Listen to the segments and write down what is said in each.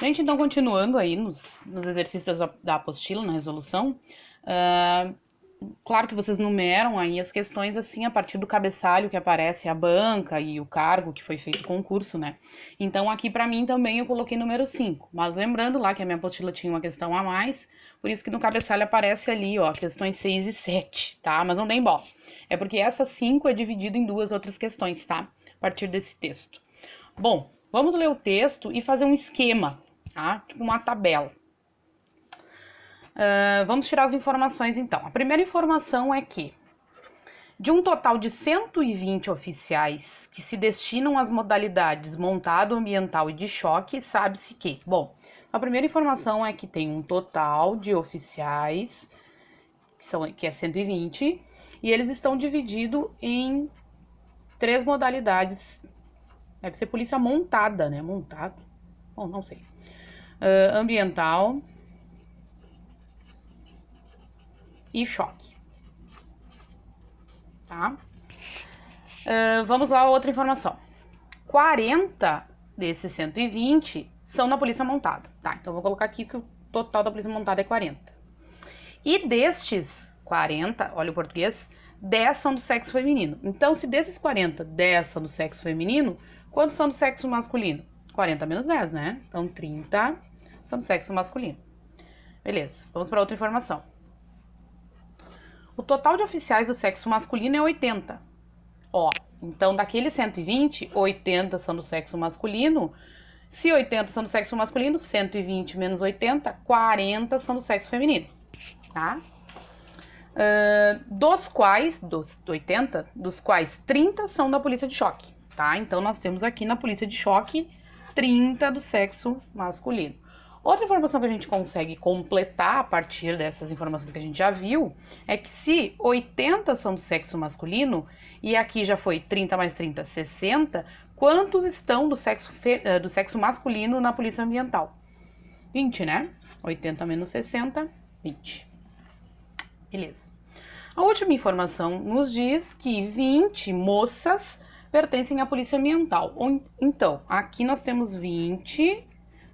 Gente, então, continuando aí nos exercícios da apostila, na resolução, claro que vocês numeram aí as questões assim a partir do cabeçalho que aparece a banca e o cargo que foi feito o concurso, né? Então aqui para mim também eu coloquei número 5, mas lembrando lá que a minha apostila tinha uma questão a mais, por isso que no cabeçalho aparece ali, ó, questões 6 e 7, tá? Mas não tem bola. É porque essa 5 é dividida em duas outras questões, tá? A partir desse texto. Bom, vamos ler o texto e fazer um esquema, tá? Tipo uma tabela. Vamos tirar as informações então. A primeira informação é que, de um total de 120 oficiais que se destinam às modalidades montado, ambiental e de choque, sabe-se que, bom, a primeira informação é que tem um total de oficiais, que é 120, e eles estão divididos em 3 modalidades. Deve ser polícia montada, né? Montado? Bom, não sei. Ambiental e choque. Tá? Vamos lá, outra informação. 40 desses 120 são na polícia montada. Tá, então vou colocar aqui que o total da polícia montada é 40. E destes 40, olha o português, 10 são do sexo feminino. Então, se desses 40, 10 são do sexo feminino, quantos são do sexo masculino? 40 menos 10, né? Então, 30 são do sexo masculino. Beleza, vamos para outra informação. O total de oficiais do sexo masculino é 80. Ó, então daqueles 120, 80 são do sexo masculino. Se 80 são do sexo masculino, 120 menos 80, 40 são do sexo feminino, tá? Dos quais 30 são da polícia de choque, tá? Então nós temos aqui na polícia de choque 30 do sexo masculino. Outra informação que a gente consegue completar a partir dessas informações que a gente já viu é que se 80 são do sexo masculino, e aqui já foi 30 mais 30, 60, quantos estão do sexo masculino na polícia ambiental? 20, né? 80 menos 60, 20. Beleza. A última informação nos diz que 20 moças pertencem à polícia ambiental. Então, aqui nós temos 20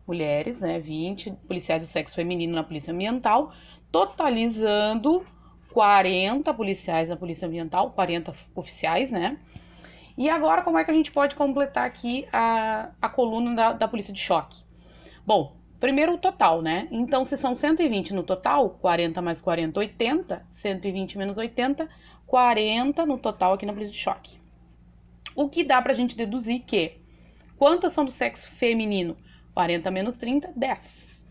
mulheres, né, 20 policiais do sexo feminino na polícia ambiental, totalizando 40 policiais na polícia ambiental, 40 oficiais, né? E agora como é que a gente pode completar aqui a coluna da polícia de choque? Bom, primeiro o total, né? Então, se são 120 no total, 40 mais 40, 80, 120 menos 80, 40 no total aqui na polícia de choque. O que dá pra gente deduzir que quantas são do sexo feminino? 40 menos 30, 10.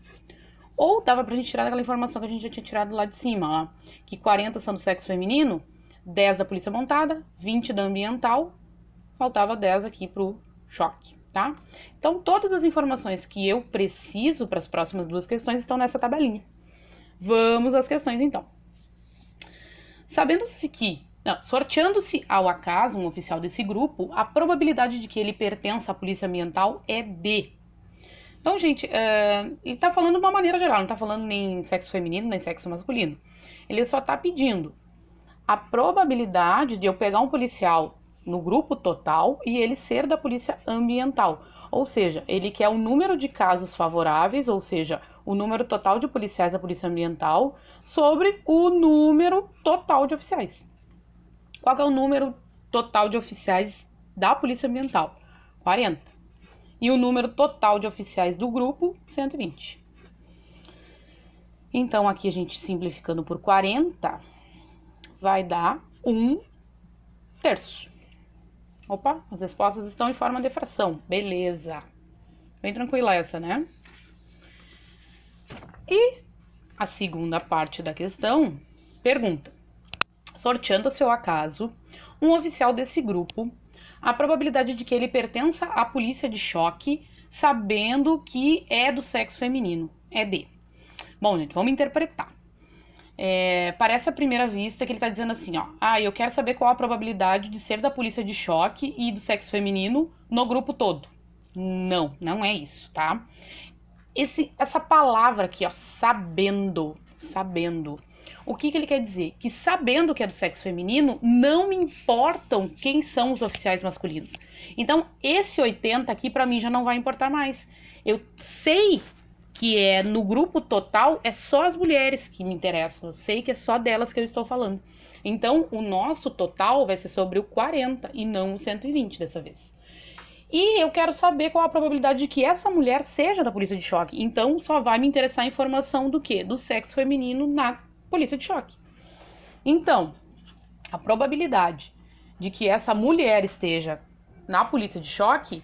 Ou dava pra gente tirar aquela informação que a gente já tinha tirado lá de cima, ó, que 40 são do sexo feminino, 10 da polícia montada, 20 da ambiental, faltava 10 aqui pro choque, tá? Então, todas as informações que eu preciso para as próximas duas questões estão nessa tabelinha. Vamos às questões, então. Sorteando-se ao acaso um oficial desse grupo, a probabilidade de que ele pertença à polícia ambiental é D. Então, gente, ele tá falando de uma maneira geral, não tá falando nem sexo feminino, nem sexo masculino. Ele só tá pedindo a probabilidade de eu pegar um policial no grupo total e ele ser da polícia ambiental. Ou seja, ele quer o número de casos favoráveis, ou seja, o número total de policiais da polícia ambiental sobre o número total de oficiais. Qual que é o número total de oficiais da polícia ambiental? 40. E o número total de oficiais do grupo, 120. Então, aqui a gente simplificando por 40, vai dar 1/3. Opa, as respostas estão em forma de fração. Beleza. Bem tranquila essa, né? E a segunda parte da questão pergunta: sorteando-se ao acaso um oficial desse grupo, a probabilidade de que ele pertença à polícia de choque, sabendo que é do sexo feminino, é D. Bom, gente, vamos interpretar. Parece à primeira vista que ele tá dizendo assim, ó, eu quero saber qual a probabilidade de ser da polícia de choque e do sexo feminino no grupo todo. Não, não é isso, tá? Essa palavra aqui, ó, sabendo. O que ele quer dizer? Que sabendo que é do sexo feminino, não me importam quem são os oficiais masculinos. Então, esse 80 aqui, pra mim, já não vai importar mais. Eu sei que no grupo total é só as mulheres que me interessam, eu sei que é só delas que eu estou falando. Então, o nosso total vai ser sobre o 40 e não o 120 dessa vez. E eu quero saber qual a probabilidade de que essa mulher seja da polícia de choque. Então, só vai me interessar a informação do quê? Do sexo feminino na polícia de choque. Então, a probabilidade de que essa mulher esteja na polícia de choque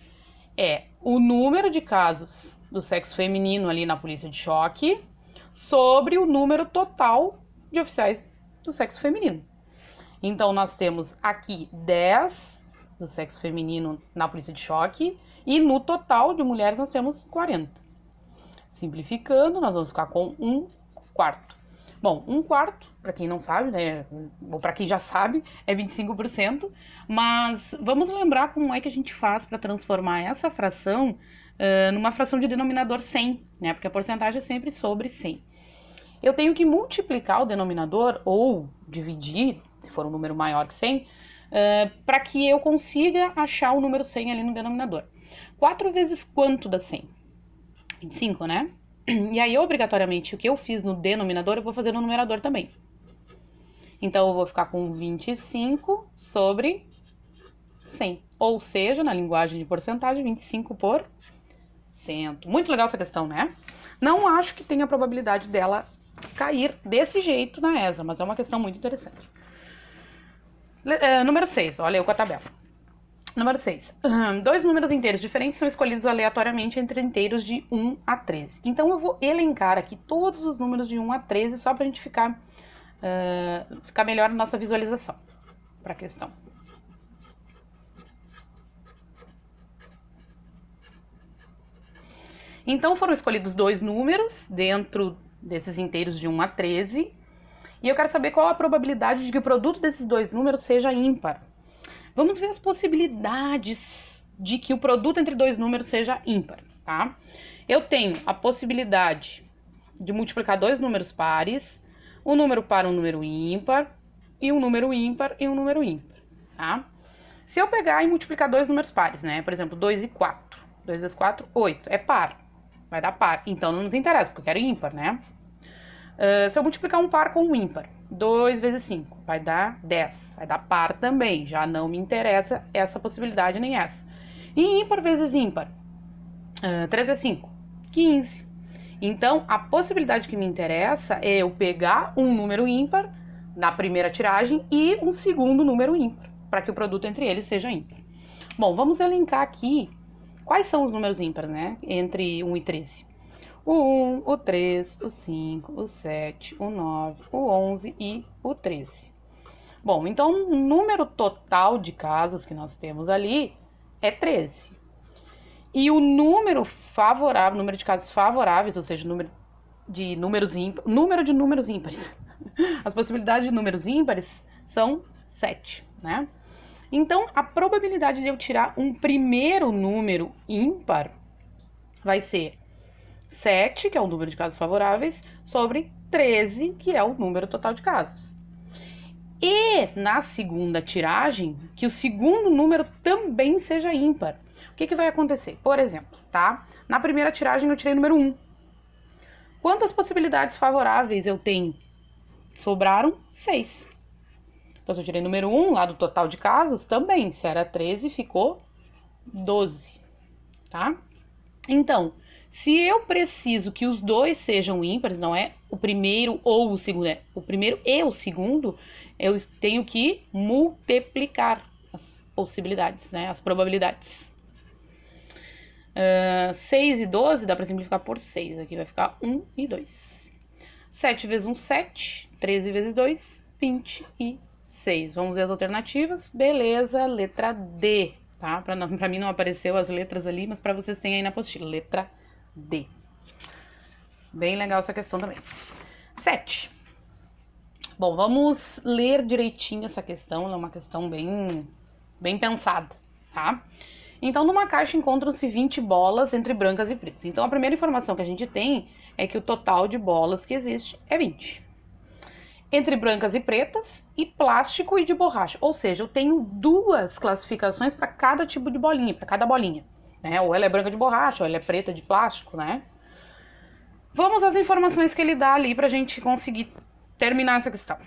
é o número de casos do sexo feminino ali na polícia de choque sobre o número total de oficiais do sexo feminino. Então, nós temos aqui 10 do sexo feminino na polícia de choque e no total de mulheres nós temos 40. Simplificando, nós vamos ficar com 1/4. Bom, 1/4, para quem não sabe, né, ou para quem já sabe, é 25%, mas vamos lembrar como é que a gente faz para transformar essa fração numa fração de denominador 100, né, porque a porcentagem é sempre sobre 100. Eu tenho que multiplicar o denominador ou dividir, se for um número maior que 100, para que eu consiga achar o número 100 ali no denominador. 4 vezes quanto dá 100? 25, né? E aí, obrigatoriamente, o que eu fiz no denominador, eu vou fazer no numerador também. Então, eu vou ficar com 25 sobre 100. Ou seja, na linguagem de porcentagem, 25%. Muito legal essa questão, né? Não acho que tenha a probabilidade dela cair desse jeito na ESA, mas é uma questão muito interessante. Número 6, olha eu com a tabela. Número 6. 2 números inteiros diferentes são escolhidos aleatoriamente entre inteiros de 1 a 13. Então, eu vou elencar aqui todos os números de 1 a 13 só para a gente ficar melhor na nossa visualização para a questão. Então, foram escolhidos 2 números dentro desses inteiros de 1 a 13. E eu quero saber qual a probabilidade de que o produto desses 2 números seja ímpar. Vamos ver as possibilidades de que o produto entre 2 números seja ímpar, tá? Eu tenho a possibilidade de multiplicar 2 números pares, um número par, um número ímpar, e um número ímpar e um número ímpar, tá? Se eu pegar e multiplicar 2 números pares, né? Por exemplo, 2 e 4. 2 vezes 4, 8. É par. Vai dar par. Então, não nos interessa, porque eu quero ímpar, né? Se eu multiplicar um par com um ímpar, 2 vezes 5, vai dar 10. Vai dar par também, já não me interessa essa possibilidade nem essa. E ímpar vezes ímpar, 3 vezes 5, 15. Então, a possibilidade que me interessa é eu pegar um número ímpar na primeira tiragem e um segundo número ímpar, para que o produto entre eles seja ímpar. Bom, vamos elencar aqui quais são os números ímpares, né? Entre 1 e 13. O 1, o 3, o 5, o 7, o 9, o 11 e o 13. Bom, então o número total de casos que nós temos ali é 13. E o número favorável, número de casos favoráveis, ou seja, número de números ímpares. As possibilidades de números ímpares são 7, né? Então, a probabilidade de eu tirar um primeiro número ímpar vai ser 7, que é o número de casos favoráveis, sobre 13, que é o número total de casos. E na segunda tiragem, que o segundo número também seja ímpar. O que vai acontecer? Por exemplo, tá? Na primeira tiragem eu tirei o número 1. Quantas possibilidades favoráveis eu tenho? Sobraram 6. Então, se eu tirei o número 1 lá do total de casos, também. Se era 13, ficou 12, tá? Então, se eu preciso que os dois sejam ímpares, não é o primeiro ou o segundo, é o primeiro e o segundo, eu tenho que multiplicar as possibilidades, né? As probabilidades. 6 e 12 dá para simplificar por 6. Aqui vai ficar 1 e 2. 7 vezes 1, 7. 13 vezes 2, 26. Vamos ver as alternativas. Beleza, letra D, tá? Para mim não apareceu as letras ali, mas para vocês tem aí na apostila. Letra D. Bem legal essa questão também. 7. Bom, vamos ler direitinho essa questão. Ela é uma questão bem pensada, tá? Então, numa caixa encontram-se 20 bolas entre brancas e pretas. Então, a primeira informação que a gente tem é que o total de bolas que existe é 20. Entre brancas e pretas, e plástico e de borracha. Ou seja, eu tenho 2 classificações para cada tipo de bolinha, para cada bolinha. né? Ou ela é branca de borracha, ou ela é preta de plástico, né? Vamos às informações que ele dá ali pra gente conseguir terminar essa questão.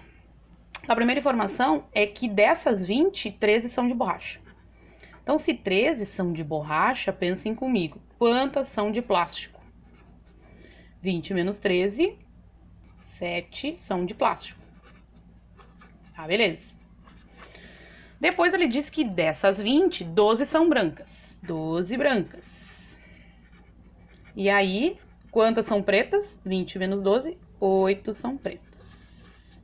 A primeira informação é que dessas 20, 13 são de borracha. Então, se 13 são de borracha, pensem comigo, quantas são de plástico? 20 menos 13, 7 são de plástico. Tá, beleza. Depois ele diz que dessas 20, 12 são brancas. 12 brancas. E aí, quantas são pretas? 20 menos 12, 8 são pretas.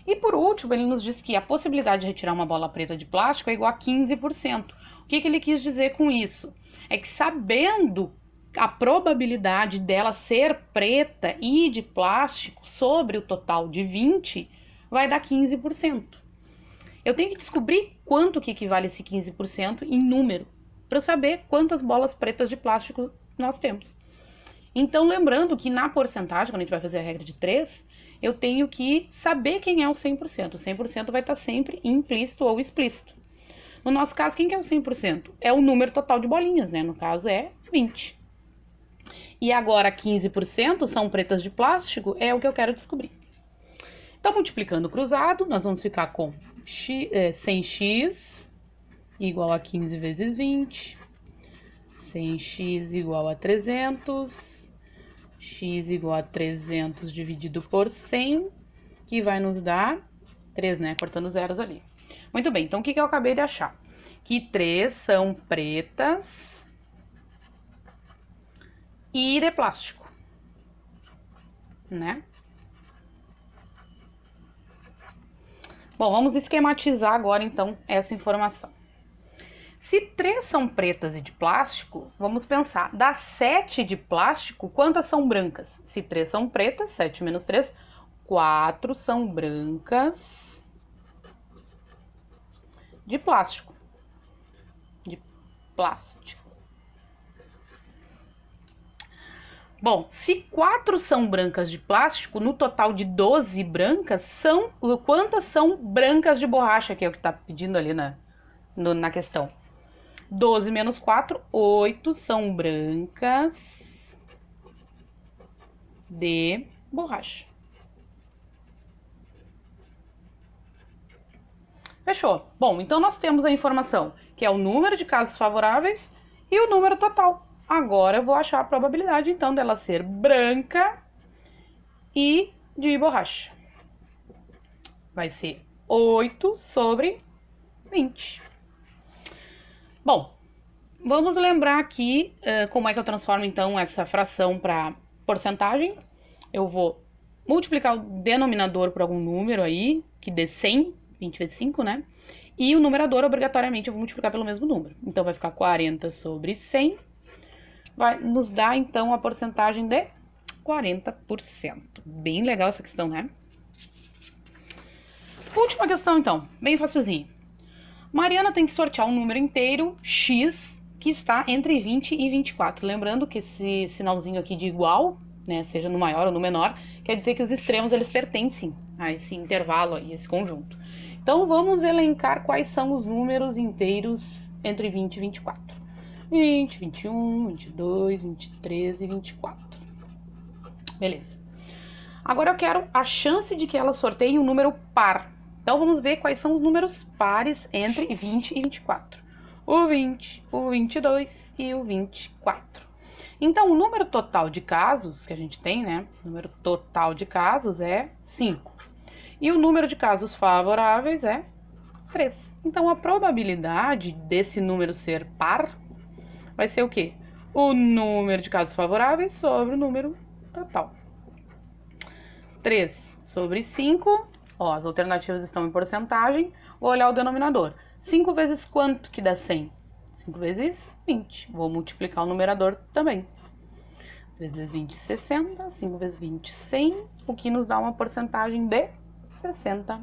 E por último, ele nos diz que a possibilidade de retirar uma bola preta de plástico é igual a 15%. O que ele quis dizer com isso? É que sabendo a probabilidade dela ser preta e de plástico sobre o total de 20, vai dar 15%. Eu tenho que descobrir quanto que equivale esse 15% em número, para eu saber quantas bolas pretas de plástico nós temos. Então, lembrando que na porcentagem, quando a gente vai fazer a regra de 3, eu tenho que saber quem é o 100%. O 100% vai estar sempre implícito ou explícito. No nosso caso, quem que é o 100%? É o número total de bolinhas, né? No caso, é 20. E agora, 15% são pretas de plástico, é o que eu quero descobrir. Então, multiplicando o cruzado, nós vamos ficar com 100x igual a 15 vezes 20. 100x igual a 300, x igual a 300 dividido por 100, que vai nos dar 3, né? Cortando zeros ali. Muito bem, então o que eu acabei de achar? Que 3 são pretas e de plástico, né? Bom, vamos esquematizar agora então essa informação. Se 3 são pretas e de plástico, vamos pensar, das 7 de plástico, quantas são brancas? Se 3 são pretas, 7 menos 3, 4 são brancas de plástico. De plástico. Bom, se 4 são brancas de plástico, no total de 12 brancas, quantas são brancas de borracha, que é o que está pedindo ali na questão? 12 menos 4, 8 são brancas de borracha. Fechou? Bom, então nós temos a informação, que é o número de casos favoráveis e o número total. Agora eu vou achar a probabilidade, então, dela ser branca e de borracha. Vai ser 8 sobre 20. Bom, vamos lembrar aqui como é que eu transformo, então, essa fração para porcentagem. Eu vou multiplicar o denominador por algum número aí, que dê 100, 20 vezes 5, né? E o numerador, obrigatoriamente, eu vou multiplicar pelo mesmo número. Então, vai ficar 40 sobre 100. Vai nos dar, então, a porcentagem de 40%. Bem legal essa questão, né? Última questão, então. Bem facilzinho. Mariana tem que sortear um número inteiro, x, que está entre 20 e 24. Lembrando que esse sinalzinho aqui de igual, né, seja no maior ou no menor, quer dizer que os extremos eles pertencem a esse intervalo aí, esse conjunto. Então, vamos elencar quais são os números inteiros entre 20 e 24. 20, 21, 22, 23 e 24. Beleza. Agora eu quero a chance de que ela sorteie um número par. Então, vamos ver quais são os números pares entre 20 e 24. O 20, o 22 e o 24. Então, o número total de casos que a gente tem, né? O número total de casos é 5. E o número de casos favoráveis é 3. Então, a probabilidade desse número ser par vai ser o quê? O número de casos favoráveis sobre o número total. 3 sobre 5. Ó, as alternativas estão em porcentagem. Vou olhar o denominador. 5 vezes quanto que dá 100? 5 vezes 20. Vou multiplicar o numerador também. 3 vezes 20, 60. 5 vezes 20, 100. O que nos dá uma porcentagem de 60%.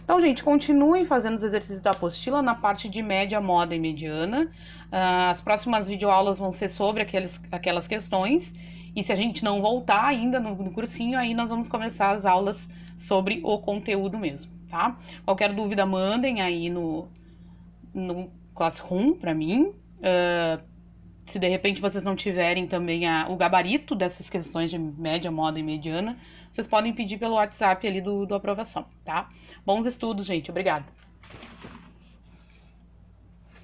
Então, gente, continuem fazendo os exercícios da apostila na parte de média, moda e mediana. As próximas videoaulas vão ser sobre aquelas questões. E se a gente não voltar ainda no cursinho, aí nós vamos começar as aulas sobre o conteúdo mesmo, tá? Qualquer dúvida, mandem aí no Classroom para mim. Se de repente vocês não tiverem também o gabarito dessas questões de média, moda e mediana, vocês podem pedir pelo WhatsApp ali do aprovação, tá? Bons estudos, gente. Obrigada.